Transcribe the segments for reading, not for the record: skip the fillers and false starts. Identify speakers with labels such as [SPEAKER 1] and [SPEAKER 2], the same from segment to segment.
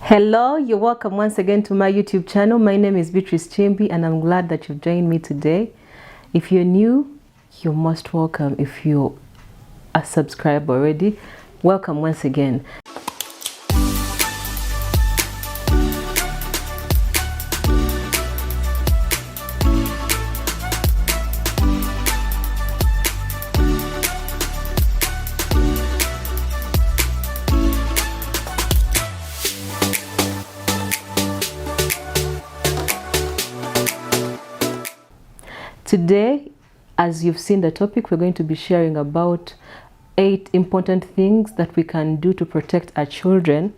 [SPEAKER 1] Hello, you're welcome once again to my YouTube channel. My name is Beatrice Chimbi and I'm glad that you've joined me today. If you're new, you're most welcome. If you're a subscriber already, welcome once again. Today, as you've seen the topic, we're going to be sharing about 8 important things that we can do to protect our children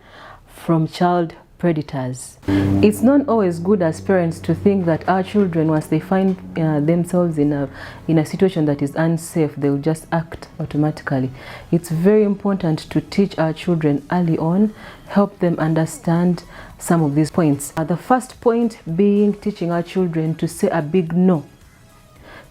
[SPEAKER 1] from child predators. It's not always good as parents to think that our children, once they find themselves in a situation that is unsafe, they'll just act automatically. It's very important to teach our children early on, help them understand some of these points. The first point being teaching our children to say a big no.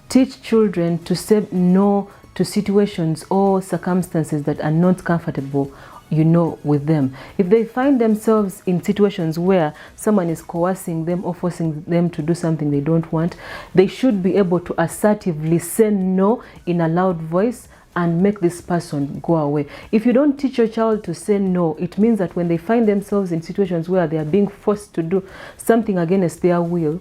[SPEAKER 1] Teach children to say no to situations or circumstances that are not comfortable, with them. If they find themselves in situations where someone is coercing them or forcing them to do something they don't want, they should be able to assertively say no in a loud voice and make this person go away. If you don't teach your child to say no, it means that when they find themselves in situations where they are being forced to do something against their will,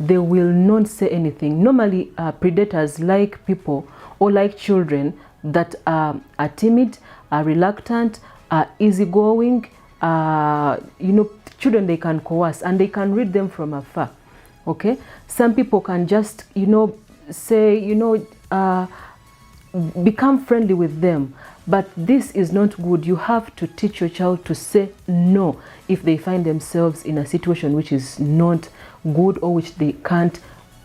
[SPEAKER 1] they will not say anything. Normally, predators like people or like children that are timid, are reluctant, are easygoing. Children, they can coerce and they can read them from afar. Okay, some people can just say become friendly with them, but this is not good. You have to teach your child to say no if they find themselves in a situation which is not good or which they can't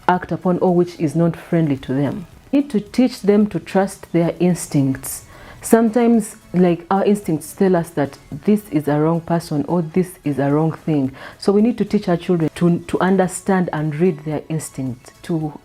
[SPEAKER 1] act upon or which is not friendly to them. You need to teach them to trust their instincts. Sometimes, like, our instincts tell us that this is a wrong person or this is a wrong thing. So we need to teach our children to understand and read their instincts, to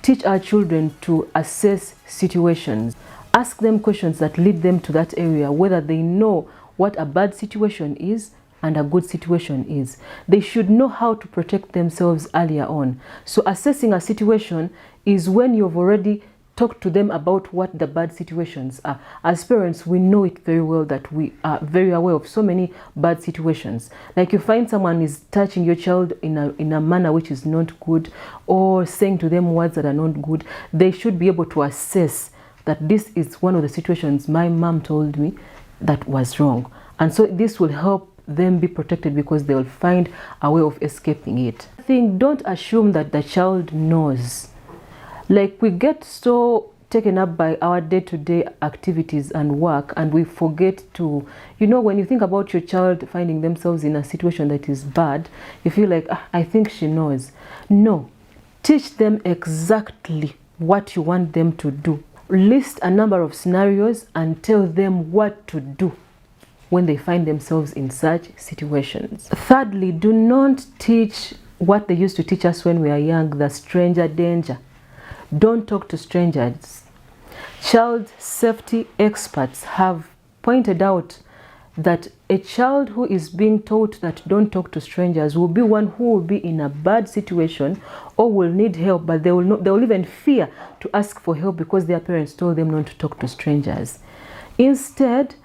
[SPEAKER 1] teach our children to assess situations. Ask them questions that lead them to that area, whether they know what a bad situation is and a good situation is. They should know how to protect themselves earlier on. So assessing a situation is when you've already talked to them about what the bad situations are. As parents, we know it very well that we are very aware of so many bad situations. Like, you find someone is touching your child in a manner which is not good, or saying to them words that are not good. They should be able to assess that this is one of the situations my mom told me that was wrong. And so this will help them be protected because they will find a way of escaping it. Don't assume that the child knows. Like, we get so taken up by our day-to-day activities and work, and we forget to, when you think about your child finding themselves in a situation that is bad, you feel like, I think she knows. No, teach them exactly what you want them to do. List a number of scenarios and tell them what to do when they find themselves in such situations. Thirdly, do not teach what they used to teach us when we were young, the stranger danger. Don't talk to strangers. Child safety experts have pointed out that a child who is being taught that don't talk to strangers will be one who will be in a bad situation or will need help, but they will even fear to ask for help because their parents told them not to talk to strangers. Instead,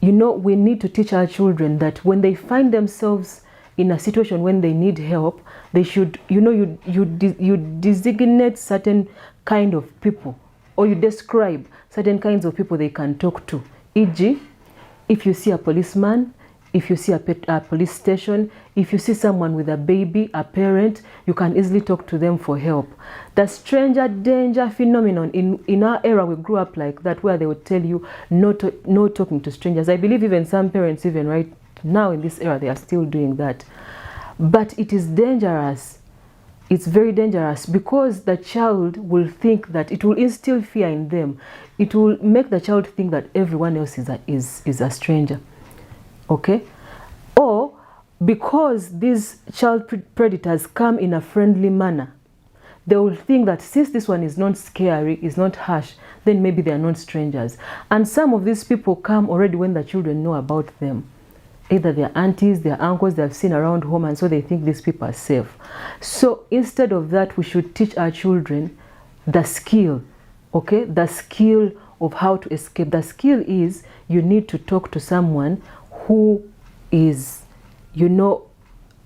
[SPEAKER 1] we need to teach our children that when they find themselves in a situation when they need help, they should, you designate certain kind of people, or you describe certain kinds of people they can talk to. E.g., if you see a policeman, if you see a police station, if you see someone with a baby, a parent, you can easily talk to them for help. The stranger danger phenomenon, in our era, we grew up like that, where they would tell you no talking to strangers. I believe even some parents, even right now in this era, they are still doing that. But it is dangerous. It's very dangerous because the child will think that it will instill fear in them. It will make the child think that everyone else is a stranger. Okay? Or because these child predators come in a friendly manner, they will think that since this one is not scary, is not harsh, then maybe they are not strangers. And some of these people come already when the children know about them. either their aunties, their uncles they have seen around home, and so they think these people are safe. So instead of that, we should teach our children the skill, okay, the skill of how to escape. The skill is you need to talk to someone who is, you know,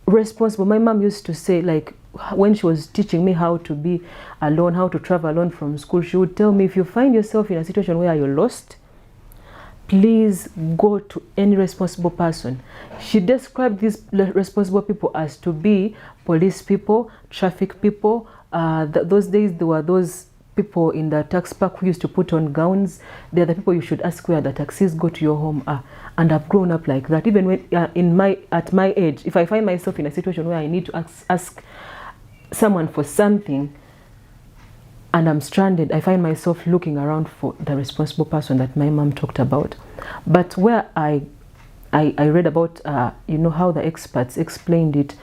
[SPEAKER 1] responsible. My mom used to say, like, when she was teaching me how to be alone, how to travel alone from school, she would tell me, if you find yourself in a situation where you're lost, please go to any responsible person. She described these responsible people as to be police people, traffic people. Those days there were those people in the tax park who used to put on gowns. They're the people you should ask where the taxis go to your home are. And I've grown up like that. Even when at my age, if I find myself in a situation where I need to ask someone for something and I'm stranded, I find myself looking around for the responsible person that my mom talked about. But where I read about you know, how the experts explained it,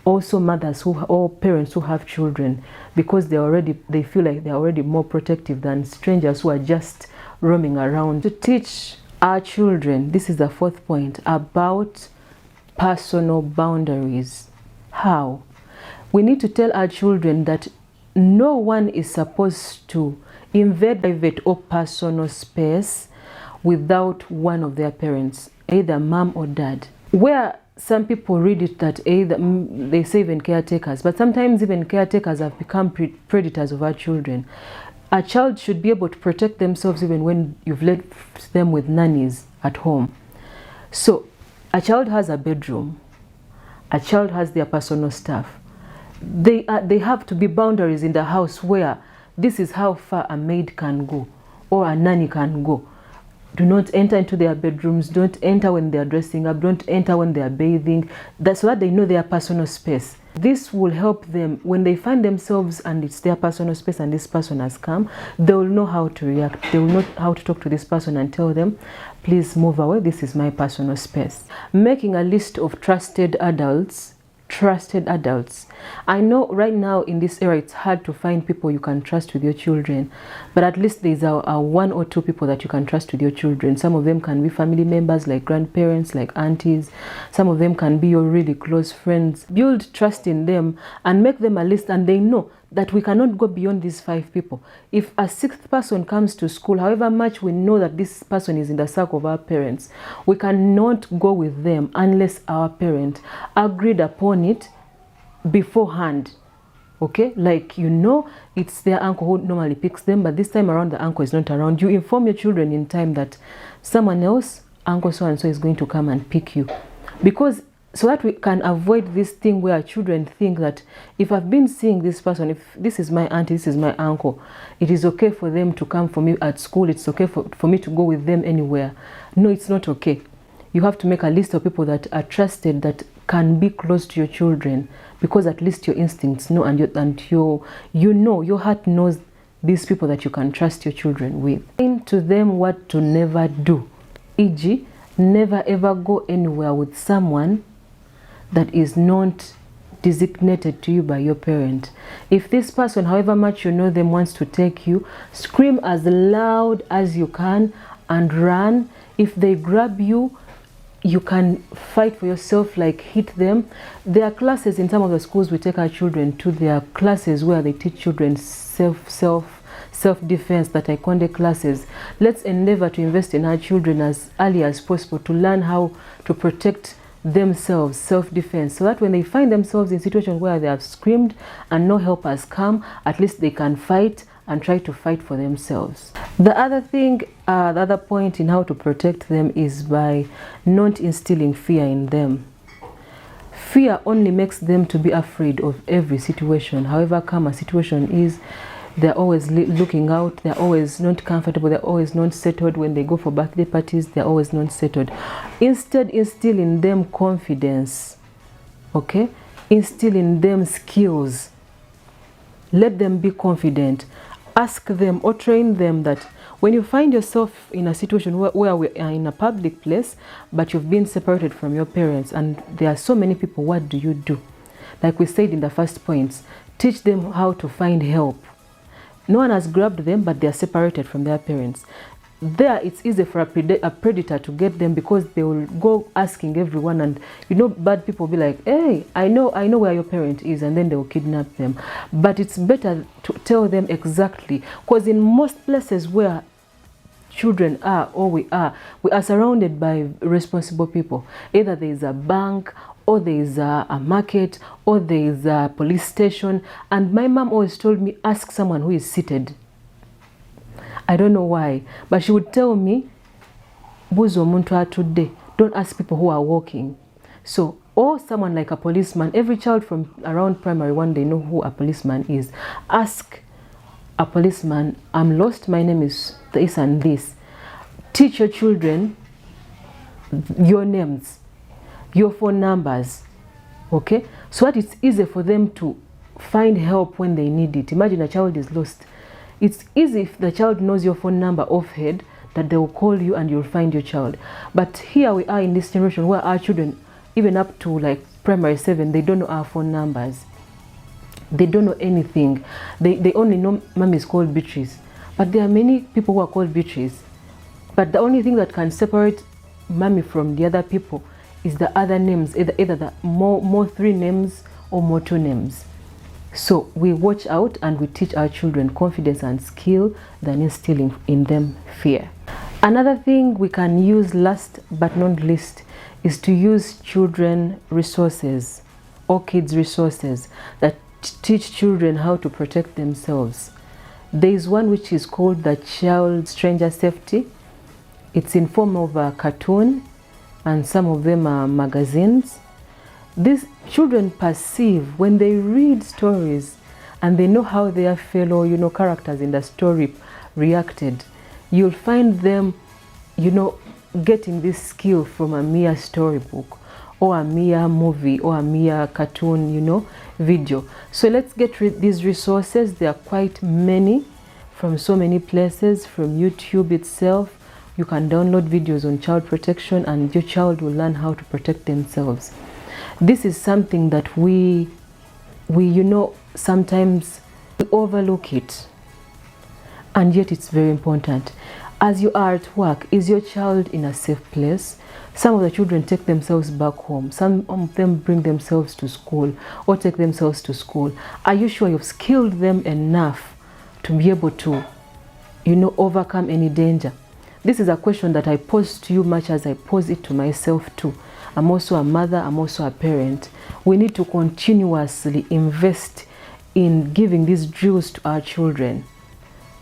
[SPEAKER 1] also mothers or parents who have children, because they feel like they're already more protective than strangers who are just roaming around. To teach our children, this is the fourth point, about personal boundaries. How? We need to tell our children that no one is supposed to invade private or personal space without one of their parents, either mom or dad. Where some people read it that either they say even caretakers, but sometimes even caretakers have become predators of our children. A child should be able to protect themselves even when you've left them with nannies at home. So a child has a bedroom, a child has their personal stuff. They have to be boundaries in the house where this is how far a maid can go or a nanny can go. Do not enter into their bedrooms. Don't enter when they are dressing up. Don't enter when they are bathing. That's so that they know their personal space. This will help them when they find themselves and it's their personal space and this person has come. They will know how to react. They will know how to talk to this person and tell them, please move away. This is my personal space. Making a list of trusted adults. I know right now in this era it's hard to find people you can trust with your children, but at least there's a one or two people that you can trust with your children. Some of them can be family members like grandparents, like aunties. Some of them can be your really close friends. Build trust in them and make them a list, and they know that we cannot go beyond these 5 people. If a 6th person comes to school, however much we know that this person is in the circle of our parents, we cannot go with them unless our parent agreed upon it beforehand. Okay, like, you know, it's their uncle who normally picks them, but this time around the uncle is not around. You inform your children in time that someone else, uncle so and so, is going to come and pick you, because so that we can avoid this thing where children think that if I've been seeing this person, if this is my auntie, this is my uncle, it is okay for them to come for me at school, it's okay for me to go with them anywhere. No, it's not okay. You have to make a list of people that are trusted, that can be close to your children, because at least your instincts know your heart knows these people that you can trust your children with. Explain to them what to never do, e.g., never ever go anywhere with someone that is not designated to you by your parent. If this person, however much you know them, wants to take you, scream as loud as you can and run. If they grab you, you can fight for yourself, like hit them. There are classes in some of the schools we take our children to. There are classes where they teach children self-defense, that taekwondo classes. Let's endeavor to invest in our children as early as possible to learn how to protect themselves, self-defense, so that when they find themselves in situations where they have screamed and no help has come, at least they can fight and try to fight for themselves. The other thing, the other point in how to protect them is by not instilling fear in them. Fear only makes them to be afraid of every situation. However calm a situation is, they're always looking out, they're always not comfortable, they're always not settled. When they go for birthday parties, they're always not settled. Instead, instill in them confidence, okay? Instill in them skills. Let them be confident. Ask them or train them that when you find yourself in a situation where we are in a public place, but you've been separated from your parents and there are so many people, what do you do? Like we said in the first points, teach them how to find help. No one has grabbed them, but they are separated from their parents. there it's easy for a predator to get them, because they will go asking everyone, and bad people will be like, hey, I know where your parent is, and then they will kidnap them. But it's better to tell them exactly, because in most places where children are, or we are surrounded by responsible people. Either there is a bank, or there is a market, or there is a police station. And my mom always told me, ask someone who is seated. I don't know why, but she would tell me, buzo muntu atudde, don't ask people who are walking. So, or someone like a policeman. Every child from around primary 1, they know who a policeman is. Ask a policeman, I'm lost, my name is this and this. Teach your children your names, your phone numbers, okay? So that it's easy for them to find help when they need it. Imagine a child is lost. It's easy if the child knows your phone number offhand, that they will call you and you'll find your child. But here we are in this generation where our children, even up to like primary 7, they don't know our phone numbers. They don't know anything. They only know mom is called Beatrice. But there are many people who are called Beatrice. But the only thing that can separate mommy from the other people is the other names, either the more 3 names or more 2 names. So we watch out and we teach our children confidence and skill than instilling in them fear. Another thing we can use, last but not least, is to use children resources or kids resources that teach children how to protect themselves. There is one which is called the Child Stranger Safety. It's in form of a cartoon, and some of them are magazines. These children perceive when they read stories, and they know how their fellow characters in the story reacted. You'll find them getting this skill from a mere storybook, or a mere movie, or a mere cartoon, video. So let's get these resources. There are quite many from so many places, from YouTube itself. You can download videos on child protection, and your child will learn how to protect themselves. This is something that we sometimes we overlook it, and yet it's very important. As you are at work, is your child in a safe place? Some of the children take themselves back home. Some of them bring themselves to school or take themselves to school. Are you sure you've skilled them enough to be able to, overcome any danger? This is a question that I pose to you much as I pose it to myself too. I'm also a mother, I'm also a parent. We need to continuously invest in giving these drills to our children,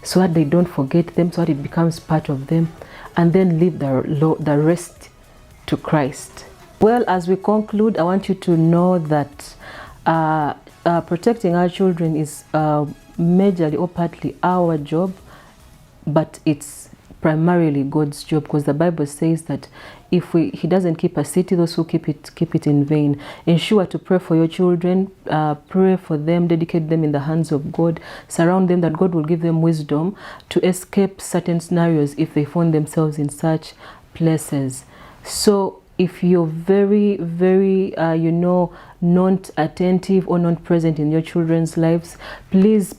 [SPEAKER 1] so that they don't forget them, so that it becomes part of them, and then leave the rest to Christ. Well, as we conclude, I want you to know that protecting our children is majorly or partly our job, but it's primarily God's job, because the Bible says that if He doesn't keep a city, those who keep it in vain. Ensure to pray for your children, pray for them, dedicate them in the hands of God, surround them, that God will give them wisdom to escape certain scenarios if they find themselves in such places. So if you're very, very, not attentive or not present in your children's lives, please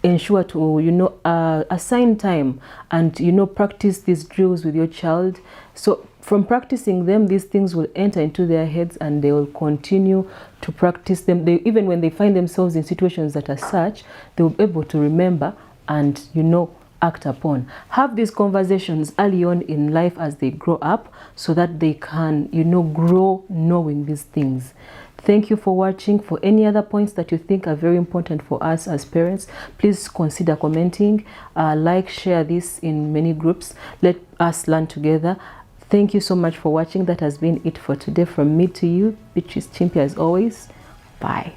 [SPEAKER 1] ensure to, assign time and, practice these drills with your child. So from practicing them, these things will enter into their heads, and they will continue to practice them. Even when they find themselves in situations that are such, they will be able to remember and, act upon. Have these conversations early on in life as they grow up, so that they can, grow knowing these things. Thank you for watching. For any other points that you think are very important for us as parents, please consider commenting, like, share this in many groups. Let us learn together. Thank you so much for watching. That has been it for today. From me to you, Beatrice Chimpi, as always. Bye.